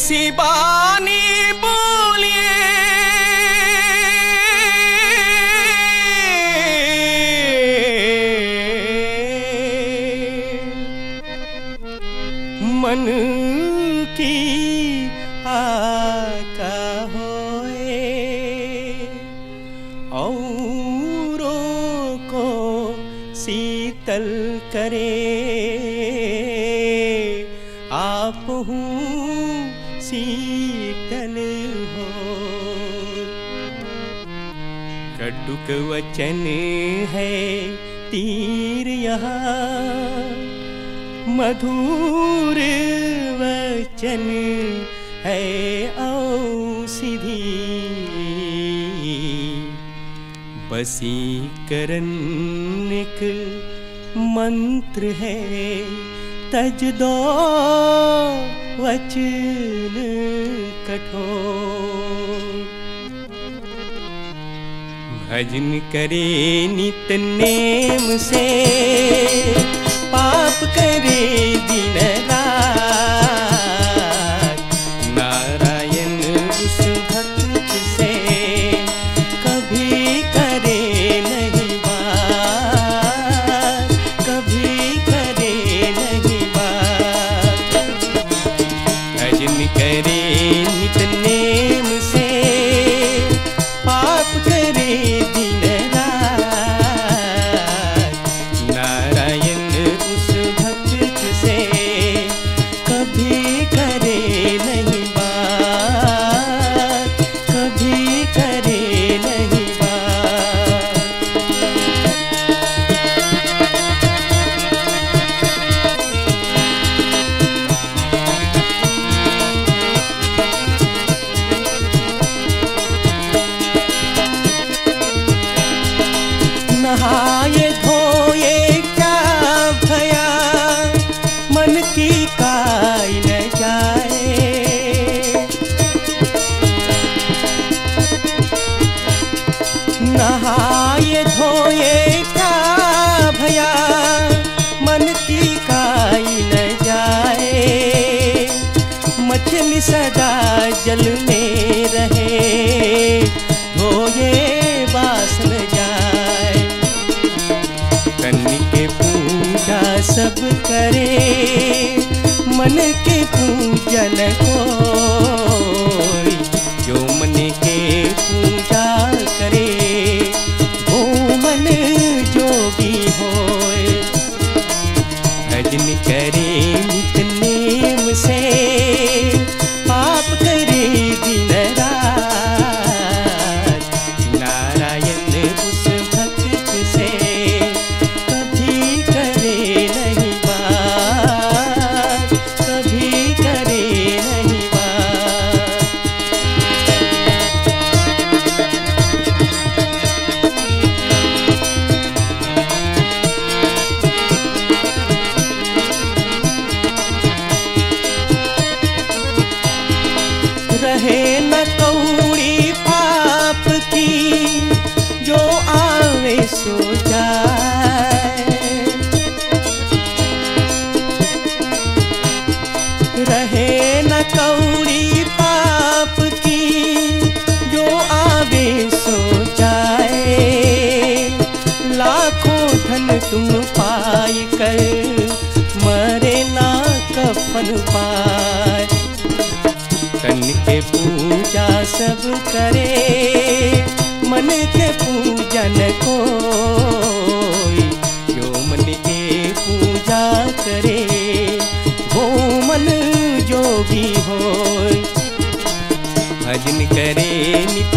सी बानी बोलिए मन की आका होए औरों को शीतल करे आप हूँ शीतल हो। कटुक वचन है तीर यहाँ मधुर वचन है औषधि वशीकरण एक मंत्र है तज दो वचन कठोर। भजन करे नित नेम से पाप करे दिन रात नारायण उस भक्त से कभी करे नहीं बात कभी करे नहीं बात। भजन करे नित नेम से पाप करे दिन रात नारायण उस भक्त से कभी करे नहीं बात कभी करे नहीं बात। नहाए धोए क्या भया मन की काई न जाए। नहाए धोए क्या भया मन की काई न जाए। मछली सदा जल में रहे धोए बास न जाए। के पूजा सब करे मन के पूजन कोई जो मन के पूजा करे वो मन जोगी होए। भजन करे नित नेम से पाप करे दिन रात नारायण उस भक्त से कभी करे नहीं बात कभी करे नहीं बात। रहे न कौड़ी पाप की जो आवे सो जाए। रहे न कौड़ी पाप की जो आवे सो जाए। लाखों धन तुम पाई कर मरे ना कफन पाए। तन के पूजा सब करे मन के पूजन कोई जो मन के पूजा करे वो मन जोगी होय। भजन करे नित